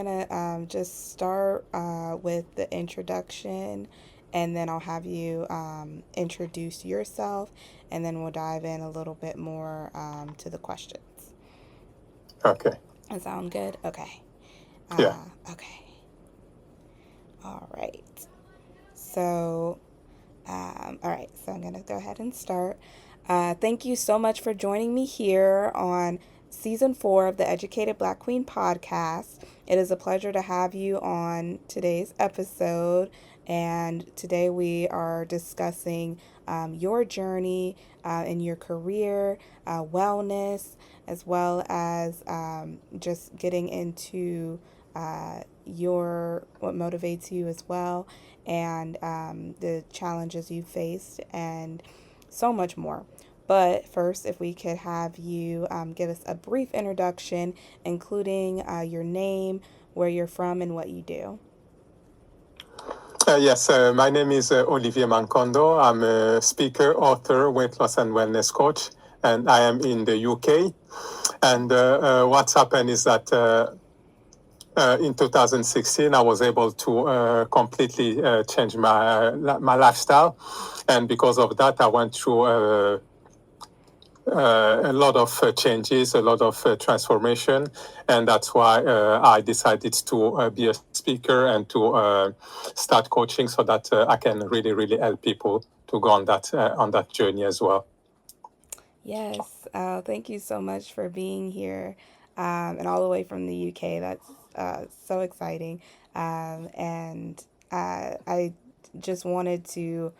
gonna just start with the introduction, and then I'll have you introduce yourself, and then we'll dive in a little bit more to the questions. Okay. That sound good? Okay. Yeah. Okay. All right. So, all right. So I'm gonna go ahead and start. Thank you so much for joining me here on season 4 of the Educated Black Queen podcast. It is a pleasure to have you on today's episode. And today we are discussing your journey in your career, wellness, as well as just getting into your what motivates you as well, and the challenges you faced, and so much more. But first, if we could have you give us a brief introduction, including your name, where you're from, and what you do. Yes, my name is Olivier Mankondo. I'm a speaker, author, weight loss and wellness coach, and I am in the UK. And what's happened is that in 2016, I was able to completely change my lifestyle, and because of that, I went through a lot of changes, a lot of transformation, and that's why I decided to be a speaker and to start coaching so that I can really, really help people to go on that journey as well. Yes, thank you so much for being here, and all the way from the UK. That's so exciting. And I just wanted to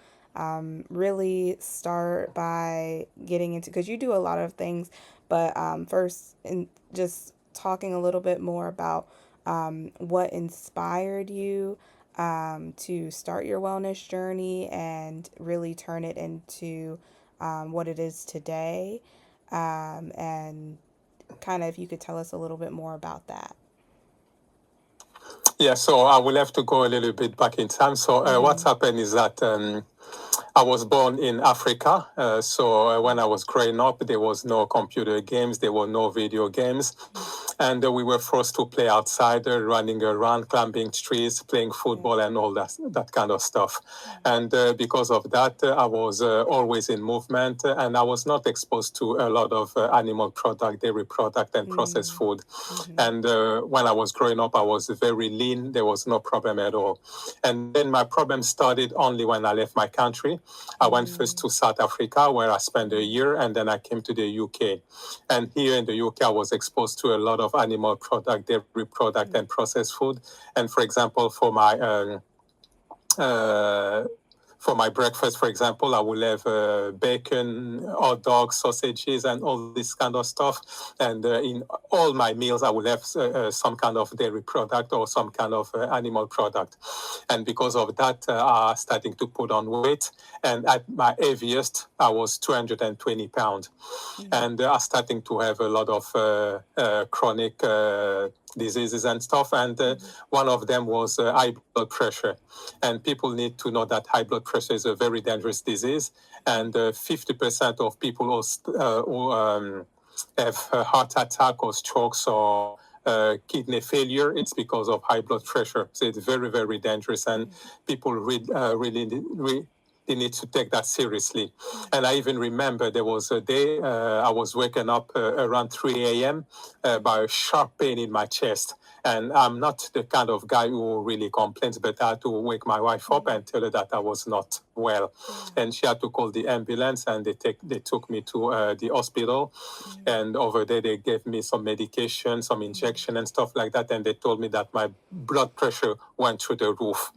really start by getting into, because you do a lot of things, but first, in just talking a little bit more about what inspired you to start your wellness journey and really turn it into what it is today, and kind of if you could tell us a little bit more about that. Yeah, so I will have to go a little bit back in time. So what's Mm-hmm. happened is that I was born in Africa. So when I was growing up, there was no computer games, there were no video games. And we were forced to play outside, running around, climbing trees, playing football, and all that kind of stuff. And because of that, I was always in movement, and I was not exposed to a lot of animal product, dairy product, and processed food. Mm-hmm. And when I was growing up, I was very lean. There was no problem at all. And then my problem started only when I left my country. I went first to South Africa, where I spent a year, and then I came to the UK. And here in the UK, I was exposed to a lot of animal product, dairy product, and processed food. And for example, uh, for my breakfast, for example, I will have bacon, hot dogs, sausages, and all this kind of stuff. And in all my meals, I will have some kind of dairy product or some kind of animal product. And because of that, I starting to put on weight. And at my heaviest, I was 220 pounds. And I starting to have a lot of chronic diseases and stuff. And one of them was high blood pressure. And people need to know that high blood pressure is a very dangerous disease. And 50% of people who have a heart attack or strokes or kidney failure, it's because of high blood pressure. So it's very, very dangerous. And people really they need to take that seriously. And I even remember there was a day I was waking up around 3 a.m. By a sharp pain in my chest. And I'm not the kind of guy who really complains, but I had to wake my wife up and tell her that I was not well. And she had to call the ambulance, and they took me to the hospital. And over there, they gave me some medication, some injection and stuff like that. And they told me that my blood pressure went through the roof.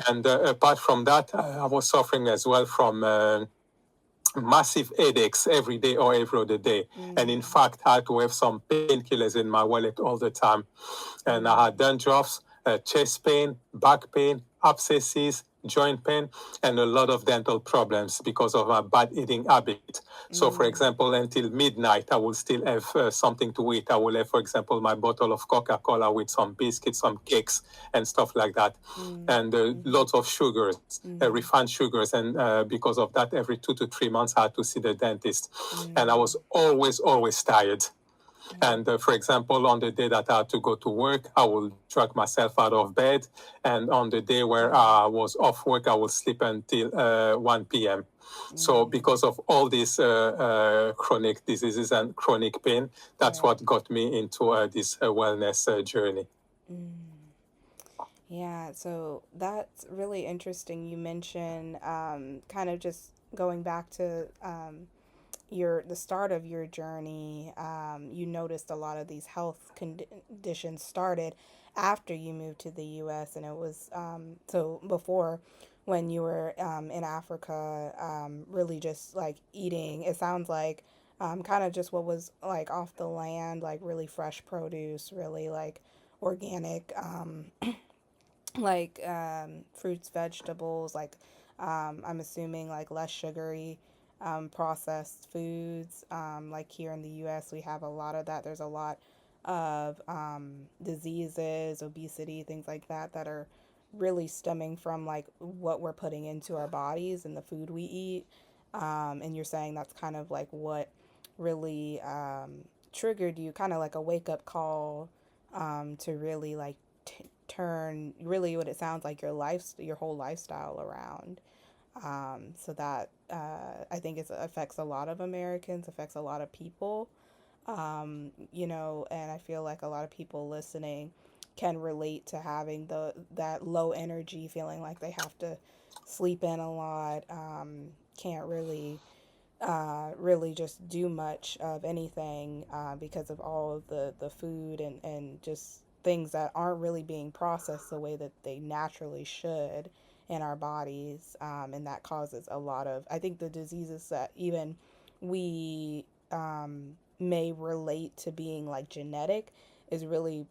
And apart from that, I was suffering as well from massive headaches every day or every other day. And in fact, I had to have some painkillers in my wallet all the time. And I had dandruffs, chest pain, back pain, abscesses, joint pain, and a lot of dental problems because of my bad eating habit. So, for example, until midnight, I will still have something to eat. I will have, for example, my bottle of Coca-Cola with some biscuits, some cakes, and stuff like that. And lots of sugars, refined sugars. And because of that, every 2 to 3 months, I had to see the dentist. And I was always, always tired. And for example, on the day that I had to go to work, I will drag myself out of bed. And on the day where I was off work, I will sleep until 1 p.m. So because of all these chronic diseases and chronic pain, that's Right. what got me into this wellness journey. Yeah, so that's really interesting. You mentioned kind of just going back to your the start of your journey. You noticed a lot of these health conditions started after you moved to the U.S. and it was so before when you were in Africa, really just like eating. It sounds like kind of just what was like off the land, like really fresh produce, really like organic. Like fruits, vegetables, like I'm assuming like less sugary processed foods. Like here in the US, we have a lot of that. There's a lot of diseases, obesity, things like that that are really stemming from like what we're putting into our bodies and the food we eat. And you're saying that's kind of like what really triggered you, kind of like a wake up call to really like turn really what it sounds like your whole lifestyle around. So that I think it affects a lot of Americans, affects a lot of people. And I feel like a lot of people listening can relate to having the that low energy, feeling like they have to sleep in a lot, can't really just do much of anything because of all of the food and just things that aren't really being processed the way that they naturally should in our bodies. And that causes a lot of, I think, the diseases that even we may relate to being like genetic is really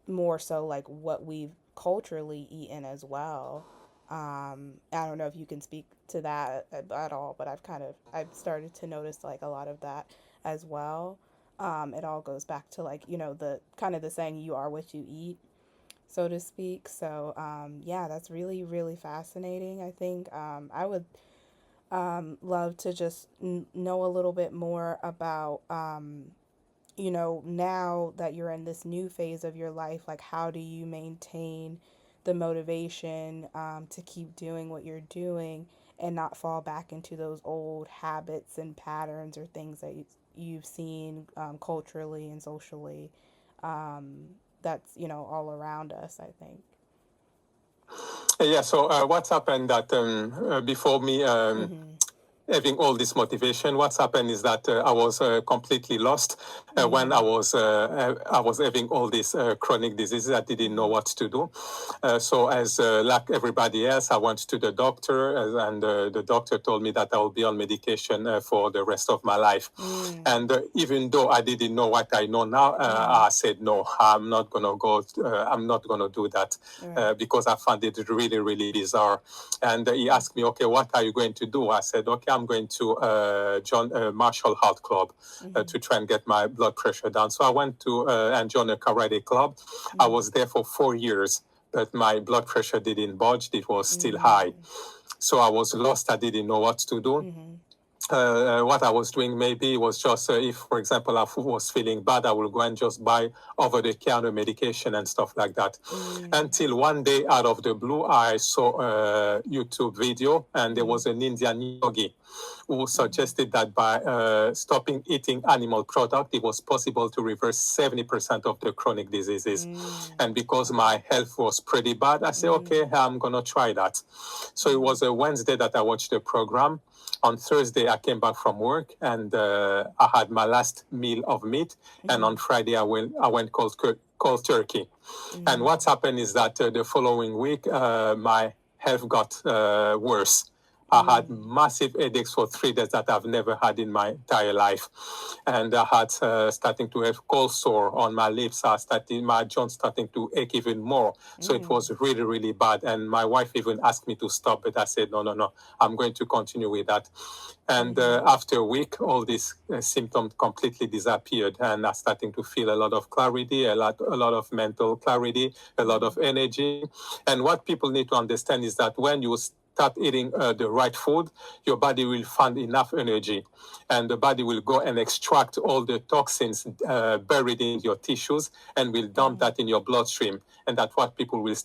more so like what we've culturally eaten as well. I don't know if you can speak to that at all, but I've started to notice like a lot of that as well. It all goes back to like the kind of the saying you are what you eat, so to speak. So yeah, that's really really fascinating. I think I would love to just know a little bit more about now that you're in this new phase of your life, like how do you maintain the motivation to keep doing what you're doing and not fall back into those old habits and patterns or things that you've seen culturally and socially that's, all around us, I think. Yeah, so what's happened that before me Mm-hmm. having all this motivation, what's happened is that I was completely lost when Mm-hmm. I was having all these chronic diseases. I didn't know Mm-hmm. what to do. So as like everybody else, I went to the doctor, and the doctor told me that I will be on medication for the rest of my life. And even though I didn't know what I know now, Mm-hmm. I said no, I'm not gonna go. I'm not gonna do that Right. because I found it really, really bizarre. And he asked me, okay, what are you going to do? I said, okay, I'm going to join a martial art club Mm-hmm. to try and get my blood pressure down. So I went to and joined a karate club. I Mm-hmm. was there for 4 years, but my blood pressure didn't budge. It was still high. Mm-hmm. So I was lost. I didn't know what to do. Mm-hmm. What I was doing maybe was just if, for example, I was feeling bad, I will go and just buy over-the-counter medication and stuff like that. Until one day, out of the blue, I saw a YouTube video, and there Mm-hmm. was an Indian yogi who Mm-hmm. suggested that by stopping eating animal product, it was possible to reverse 70% of the chronic diseases. And because Wow. my health was pretty bad, I said, okay, I'm going to try that. So it was a Wednesday that I watched the program. On Thursday, I came back from work and I had my last meal of meat. And Mm-hmm. on Friday, I went cold turkey. And Mm-hmm. what's happened is that the following week, my health got worse. I had massive headaches for 3 days that I've never had in my entire life. And I had starting to have cold sore on my lips. My joints starting to ache even more. So it was really, really bad. And my wife even asked me to stop, but I said, no, no, no, I'm going to continue with that. And after a week, all these symptoms completely disappeared. And I starting to feel a lot of clarity, a lot of mental clarity, a lot of energy. And what people need to understand is that when you start eating the right food, your body will find enough energy, and the body will go and extract all the toxins buried in your tissues and will dump that in your bloodstream. And that's what people will